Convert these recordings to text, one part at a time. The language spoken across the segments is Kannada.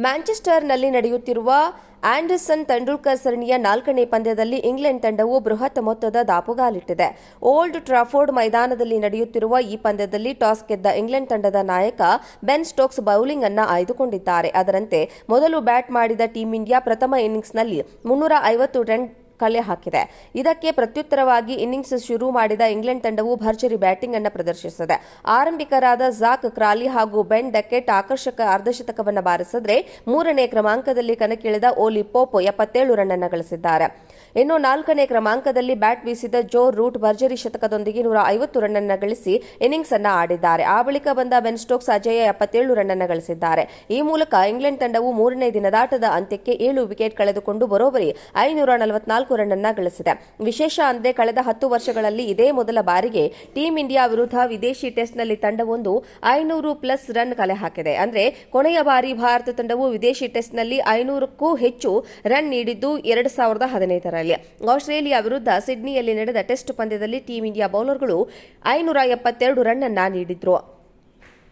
ಮ್ಯಾಂಚೆಸ್ಟರ್ನಲ್ಲಿ ನಡೆಯುತ್ತಿರುವ ಆಂಡರ್ಸನ್ ತೆಂಡೂಲ್ಕರ್ ಸರಣಿಯ 4ನೇ ಪಂದ್ಯದಲ್ಲಿ ಇಂಗ್ಲೆಂಡ್ ತಂಡವು ಬೃಹತ್ ಮೊತ್ತದ ದಾಪುಗಾಲಿಟ್ಟಿದೆ. ಓಲ್ಡ್ ಟ್ರಾಫೋರ್ಡ್ ಮೈದಾನದಲ್ಲಿ ನಡೆಯುತ್ತಿರುವ ಈ ಪಂದ್ಯದಲ್ಲಿ ಟಾಸ್ ಗೆದ್ದ ಇಂಗ್ಲೆಂಡ್ ತಂಡದ ನಾಯಕ ಬೆನ್ ಸ್ಟೋಕ್ಸ್ ಬೌಲಿಂಗ್ ಅನ್ನು ಆಯ್ದುಕೊಂಡಿದ್ದಾರೆ. ಅದರಂತೆ ಮೊದಲು ಬ್ಯಾಟ್ ಮಾಡಿದ ಟೀಂ ಇಂಡಿಯಾ ಪ್ರಥಮ ಇನ್ನಿಂಗ್ಸ್ನಲ್ಲಿ 350 ರನ್ ಕಲೆ ಹಾಕಿದೆ. ಇದಕ್ಕೆ ಪ್ರತ್ಯುತ್ತರವಾಗಿ ಇನ್ನಿಂಗ್ಸ್ ಶುರು ಮಾಡಿದ ಇಂಗ್ಲೆಂಡ್ ತಂಡವು ಭರ್ಜರಿ ಬ್ಯಾಟಿಂಗ್ ಅನ್ನು ಪ್ರದರ್ಶಿಸಿದೆ. ಆರಂಭಿಕರಾದ ಝಾಕ್ ಕ್ರಾಲಿ ಹಾಗೂ ಬೆನ್ ಡಕೆಟ್ ಆಕರ್ಷಕ ಅರ್ಧಶತಕವನ್ನು ಬಾರಿಸಿದರೆ 3ನೇ ಕ್ರಮಾಂಕದಲ್ಲಿ ಕಣಕ್ಕಿಳಿದ ಓಲಿ ಪೋಪ್ 77 ರನ್ ಅನ್ನು ಗಳಿಸಿದ್ದಾರೆ. ಇನ್ನು 4ನೇ ಕ್ರಮಾಂಕದಲ್ಲಿ ಬ್ಯಾಟ್ ಬೀಸಿದ ಜೋ ರೂಟ್ ಭರ್ಜರಿ ಶತಕದೊಂದಿಗೆ 150 ರನ್ ಅನ್ನು ಗಳಿಸಿ ಇನ್ನಿಂಗ್ಸ್ ಅನ್ನು ಆಡಿದ್ದಾರೆ. ಆ ಬಳಿಕ ಬಂದ ಬೆನ್ ಸ್ಟೋಕ್ಸ್ ಅಜೇಯ 77 ರನ್ ಅನ್ನು ಗಳಿಸಿದ್ದಾರೆ. ಈ ಮೂಲಕ ಇಂಗ್ಲೆಂಡ್ ತಂಡವು 3ನೇ ದಿನದಾಟದ ಅಂತ್ಯಕ್ಕೆ 7 ವಿಕೆಟ್ ಕಳೆದುಕೊಂಡು ಬರೋಬ್ಬರಿ 544 ರನ್ ಅನ್ನು ಗಳಿಸಿದೆ. ವಿಶೇಷ ಅಂದರೆ ಕಳೆದ 10 ವರ್ಷಗಳಲ್ಲಿ ಇದೇ ಮೊದಲ ಬಾರಿಗೆ ಟೀಂ ಇಂಡಿಯಾ ವಿರುದ್ಧ ವಿದೇಶಿ ಟೆಸ್ಟ್ನಲ್ಲಿ ತಂಡವೊಂದು 500+ ರನ್ ಕಲೆ ಹಾಕಿದೆ. ಅಂದರೆ ಕೊನೆಯ ಬಾರಿ ಭಾರತ ತಂಡವು ವಿದೇಶಿ ಟೆಸ್ಟ್ನಲ್ಲಿ 500ಕ್ಕೂ ಹೆಚ್ಚು ರನ್ ನೀಡಿದ್ದು 2015ರಲ್ಲಿ. ಆಸ್ಟ್ರೇಲಿಯಾ ವಿರುದ್ಧ ಸಿಡ್ನಿಯಲ್ಲಿ ನಡೆದ ಟೆಸ್ಟ್ ಪಂದ್ಯದಲ್ಲಿ ಟೀಂ ಇಂಡಿಯಾ ಬೌಲರ್ಗಳು 572 ರನ್ ಅನ್ನು ನೀಡಿದ್ರು.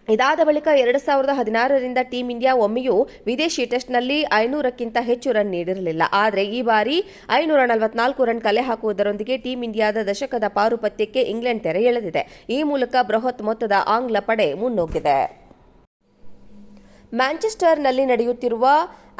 ಇದಾದ ಬಳಿಕ 2016ರಿಂದ ಟೀಂ ಇಂಡಿಯಾ ಒಮ್ಮೆಯೂ ವಿದೇಶಿ ಟೆಸ್ಟ್ನಲ್ಲಿ 500ಕ್ಕಿಂತ ಹೆಚ್ಚು ರನ್ ನೀಡಿರಲಿಲ್ಲ. ಆದರೆ ಈ ಬಾರಿ 544 ರನ್ ಕಲೆ ಹಾಕುವುದರೊಂದಿಗೆ ಟೀಂ ಇಂಡಿಯಾದ ದಶಕದ ಪಾರುಪತ್ಯಕ್ಕೆ ಇಂಗ್ಲೆಂಡ್ ತೆರೆ ಎಳೆದಿದೆ. ಈ ಮೂಲಕ ಬೃಹತ್ ಮೊತ್ತದ ಆಂಗ್ಲ ಪಡೆ ಮುನ್ನುಗ್ಗಿದೆ. ಮ್ಯಾಂಚೆಸ್ಟರ್ನಲ್ಲಿ ನಡೆಯುತ್ತಿರುವ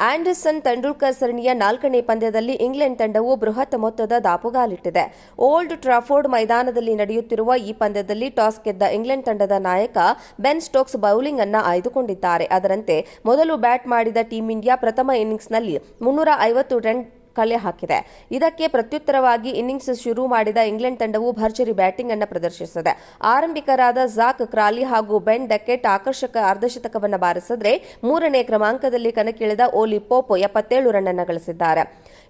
ಆಂಡರ್ಸನ್ ತೆಂಡೂಲ್ಕರ್ ಸರಣಿಯ 4ನೇ ಪಂದ್ಯದಲ್ಲಿ ಇಂಗ್ಲೆಂಡ್ ತಂಡವು ಬೃಹತ್ ಮೊತ್ತದ ದಾಪುಗಾಲಿಟ್ಟಿದೆ. ಓಲ್ಡ್ ಟ್ರಾಫೋರ್ಡ್ ಮೈದಾನದಲ್ಲಿ ನಡೆಯುತ್ತಿರುವ ಈ ಪಂದ್ಯದಲ್ಲಿ ಟಾಸ್ ಗೆದ್ದ ಇಂಗ್ಲೆಂಡ್ ತಂಡದ ನಾಯಕ ಬೆನ್ ಸ್ಟೋಕ್ಸ್ ಬೌಲಿಂಗ್ ಅನ್ನು ಆಯ್ದುಕೊಂಡಿದ್ದಾರೆ. ಅದರಂತೆ ಮೊದಲು ಬ್ಯಾಟ್ ಮಾಡಿದ ಟೀಂ ಇಂಡಿಯಾ ಪ್ರಥಮ ಇನ್ನಿಂಗ್ಸ್ನಲ್ಲಿ 350 ರನ್ ಕಲೆ ಹಾಕಿದೆ. ಇದಕ್ಕೆ ಪ್ರತ್ಯುತ್ತರವಾಗಿ ಇನ್ನಿಂಗ್ಸ್ ಶುರು ಮಾಡಿದ ಇಂಗ್ಲೆಂಡ್ ತಂಡವು ಭರ್ಜರಿ ಬ್ಯಾಟಿಂಗ್ ಅನ್ನು ಪ್ರದರ್ಶಿಸಿದೆ. ಆರಂಭಿಕರಾದ ಝಾಕ್ ಕ್ರಾಲಿ ಹಾಗೂ ಬೆನ್ ಡಕೆಟ್ ಆಕರ್ಷಕ ಅರ್ಧಶತಕವನ್ನು ಬಾರಿಸಿದರೆ 3ನೇ ಕ್ರಮಾಂಕದಲ್ಲಿ ಕಣಕ್ಕಿಳಿದ ಓಲಿ ಪೋಪ್ 77 ರನ್ ಅನ್ನು ಗಳಿಸಿದ್ದಾರೆ.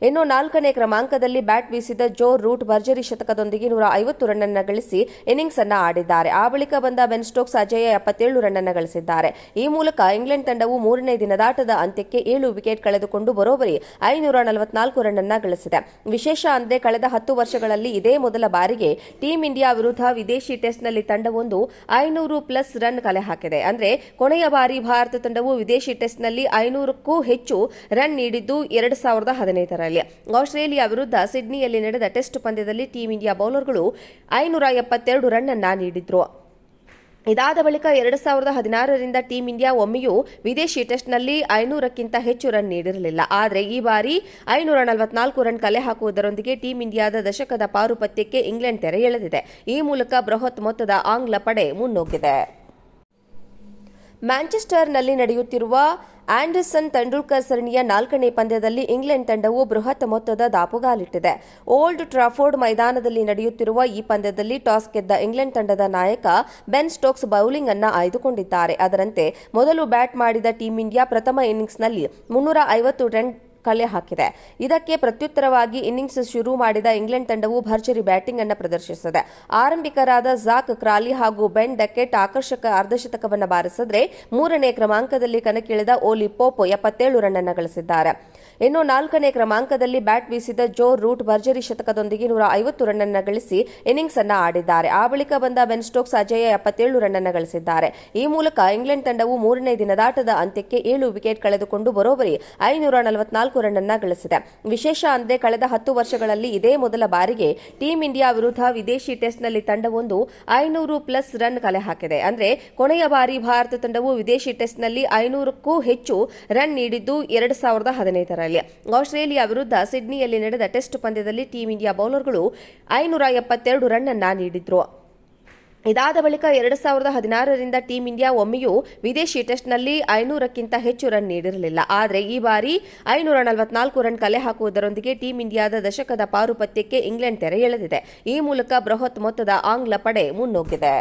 ಇನ್ನು 4ನೇ ಕ್ರಮಾಂಕದಲ್ಲಿ ಬ್ಯಾಟ್ ಬೀಸಿದ ಜೋ ರೂಟ್ ಭರ್ಜರಿ ಶತಕದೊಂದಿಗೆ 150 ರನ್ ಅನ್ನು ಗಳಿಸಿ ಇನ್ನಿಂಗ್ಸ್ ಅನ್ನು ಆಡಿದ್ದಾರೆ. ಆ ಬಳಿಕ ಬಂದ ಬೆನ್ ಸ್ಟೋಕ್ಸ್ ಅಜೇಯ 77 ರನ್ ಅನ್ನು ಗಳಿಸಿದ್ದಾರೆ. ಈ ಮೂಲಕ ಇಂಗ್ಲೆಂಡ್ ತಂಡವು 3ನೇ ದಿನದಾಟದ ಅಂತ್ಯಕ್ಕೆ 7 ವಿಕೆಟ್ ಕಳೆದುಕೊಂಡು ಬರೋಬ್ಬರಿ 544 ರನ್ ಅನ್ನು ಗಳಿಸಿದೆ. ವಿಶೇಷ ಅಂದರೆ ಕಳೆದ 10 ವರ್ಷಗಳಲ್ಲಿ ಇದೇ ಮೊದಲ ಬಾರಿಗೆ ಟೀಂ ಇಂಡಿಯಾ ವಿರುದ್ಧ ವಿದೇಶಿ ಟೆಸ್ಟ್ನಲ್ಲಿ ತಂಡವೊಂದು 500+ ರನ್ ಕಲೆ ಹಾಕಿದೆ. ಅಂದರೆ ಕೊನೆಯ ಬಾರಿ ಭಾರತ ತಂಡವು ವಿದೇಶಿ ಟೆಸ್ಟ್ನಲ್ಲಿ 500ಕ್ಕೂ ಹೆಚ್ಚು ರನ್ ನೀಡಿದ್ದು 2015ರಲ್ಲಿ. ಆಸ್ಟ್ರೇಲಿಯಾ ವಿರುದ್ಧ ಸಿಡ್ನಿಯಲ್ಲಿ ನಡೆದ ಟೆಸ್ಟ್ ಪಂದ್ಯದಲ್ಲಿ ಟೀಂ ಇಂಡಿಯಾ ಬೌಲರ್ಗಳು 572 ರನ್ ಅನ್ನು ನೀಡಿದ್ರು. ಇದಾದ ಬಳಿಕ 2016ರಿಂದ ಟೀಂ ಇಂಡಿಯಾ ಒಮ್ಮೆಯೂ ವಿದೇಶಿ ಟೆಸ್ಟ್ನಲ್ಲಿ 500ಕ್ಕಿಂತ ಹೆಚ್ಚು ರನ್ ನೀಡಿರಲಿಲ್ಲ. ಆದರೆ ಈ ಬಾರಿ 544 ರನ್ ಕಲೆ ಹಾಕುವುದರೊಂದಿಗೆ ಟೀಂ ಇಂಡಿಯಾದ ದಶಕದ ಪಾರುಪತ್ಯಕ್ಕೆ ಇಂಗ್ಲೆಂಡ್ ತೆರೆ ಎಳೆದಿದೆ. ಈ ಮೂಲಕ ಬೃಹತ್ ಮೊತ್ತದ ಆಂಗ್ಲ ಪಡೆ ಮುನ್ನುಗ್ಗಿದೆ. ಮ್ಯಾಂಚೆಸ್ಟರ್ನಲ್ಲಿ ನಡೆಯುತ್ತಿರುವ ಆಂಡರ್ಸನ್ ತೆಂಡೂಲ್ಕರ್ ಸರಣಿಯ 4ನೇ ಪಂದ್ಯದಲ್ಲಿ ಇಂಗ್ಲೆಂಡ್ ತಂಡವು ಬೃಹತ್ ಮೊತ್ತದ ದಾಪುಗಾಲಿಟ್ಟಿದೆ. ಓಲ್ಡ್ ಟ್ರಾಫೋರ್ಡ್ ಮೈದಾನದಲ್ಲಿ ನಡೆಯುತ್ತಿರುವ ಈ ಪಂದ್ಯದಲ್ಲಿ ಟಾಸ್ ಗೆದ್ದ ಇಂಗ್ಲೆಂಡ್ ತಂಡದ ನಾಯಕ ಬೆನ್ ಸ್ಟೋಕ್ಸ್ ಬೌಲಿಂಗ್ ಅನ್ನು ಆಯ್ದುಕೊಂಡಿದ್ದಾರೆ. ಅದರಂತೆ ಮೊದಲು ಬ್ಯಾಟ್ ಮಾಡಿದ ಟೀಂ ಇಂಡಿಯಾ ಪ್ರಥಮ ಇನ್ನಿಂಗ್ಸ್ನಲ್ಲಿ 350 ರನ್ ಕಲೆ ಹಾಕಿದೆ. ಇದಕ್ಕೆ ಪ್ರತ್ಯುತ್ತರವಾಗಿ ಇನ್ನಿಂಗ್ಸ್ ಶುರು ಮಾಡಿದ ಇಂಗ್ಲೆಂಡ್ ತಂಡವು ಭರ್ಜರಿ ಬ್ಯಾಟಿಂಗ್ ಅನ್ನು ಪ್ರದರ್ಶಿಸಿದೆ. ಆರಂಭಿಕರಾದ ಝಾಕ್ ಕ್ರಾಲಿ ಹಾಗೂ ಬೆನ್ ಡಕೆಟ್ ಆಕರ್ಷಕ ಅರ್ಧಶತಕವನ್ನು ಬಾರಿಸಿದರೆ 3ನೇ ಕ್ರಮಾಂಕದಲ್ಲಿ ಕಣಕ್ಕಿಳಿದ ಓಲಿ ಪೋಪ್ 77 ರನ್ ಅನ್ನು ಗಳಿಸಿದ್ದಾರೆ. ಇನ್ನು 4ನೇ ಕ್ರಮಾಂಕದಲ್ಲಿ ಬ್ಯಾಟ್ ಬೀಸಿದ ಜೋ ರೂಟ್ ಭರ್ಜರಿ ಶತಕದೊಂದಿಗೆ 150 ರನ್ ಅನ್ನು ಗಳಿಸಿ ಇನ್ನಿಂಗ್ಸ್ ಅನ್ನು ಆಡಿದ್ದಾರೆ. ಆ ಬಳಿಕ ಬಂದ ಬೆನ್ ಸ್ಟೋಕ್ಸ್ ಅಜೇಯ 77 ರನ್ ಅನ್ನು ಗಳಿಸಿದ್ದಾರೆ. ಈ ಮೂಲಕ ಇಂಗ್ಲೆಂಡ್ ತಂಡವು 3ನೇ ದಿನದಾಟದ ಅಂತ್ಯಕ್ಕೆ 7 ವಿಕೆಟ್ ಕಳೆದುಕೊಂಡು ಬರೋಬ್ಬರಿ 544 ರನ್ ಅನ್ನು ಗಳಿಸಿದೆ. ವಿಶೇಷ ಅಂದರೆ ಕಳೆದ 10 ವರ್ಷಗಳಲ್ಲಿ ಇದೇ ಮೊದಲ ಬಾರಿಗೆ ಟೀಂ ಇಂಡಿಯಾ ವಿರುದ್ಧ ವಿದೇಶಿ ಟೆಸ್ಟ್ನಲ್ಲಿ ತಂಡವೊಂದು 500+ ರನ್ ಕಲೆ ಹಾಕಿದೆ. ಅಂದರೆ ಕೊನೆಯ ಬಾರಿ ಭಾರತ ತಂಡವು ವಿದೇಶಿ ಟೆಸ್ಟ್ನಲ್ಲಿ 500ಕ್ಕೂ ಹೆಚ್ಚು ರನ್ ನೀಡಿದ್ದು 2015ರಲ್ಲಿ. ಆಸ್ಟ್ರೇಲಿಯಾ ವಿರುದ್ಧ ಸಿಡ್ನಿಯಲ್ಲಿ ನಡೆದ ಟೆಸ್ಟ್ ಪಂದ್ಯದಲ್ಲಿ ಟೀಂ ಇಂಡಿಯಾ ಬೌಲರ್ಗಳು 572 ರನ್ ಅನ್ನು ನೀಡಿದ್ರು. ಇದಾದ ಬಳಿಕ 2016ರಿಂದ ಟೀಂ ಇಂಡಿಯಾ ಒಮ್ಮೆಯೂ ವಿದೇಶಿ ಟೆಸ್ಟ್ನಲ್ಲಿ 500ಕ್ಕಿಂತ ಹೆಚ್ಚು ರನ್ ನೀಡಿರಲಿಲ್ಲ. ಆದರೆ ಈ ಬಾರಿ 544 ರನ್ ಕಲೆ ಹಾಕುವುದರೊಂದಿಗೆ ಟೀಂ ಇಂಡಿಯಾದ ದಶಕದ ಪಾರುಪತ್ಯಕ್ಕೆ ಇಂಗ್ಲೆಂಡ್ ತೆರೆ ಎಳೆದಿದೆ. ಈ ಮೂಲಕ ಬೃಹತ್ ಮೊತ್ತದ ಆಂಗ್ಲ ಪಡೆ ಮುನ್ನುಗ್ಗಿದೆ.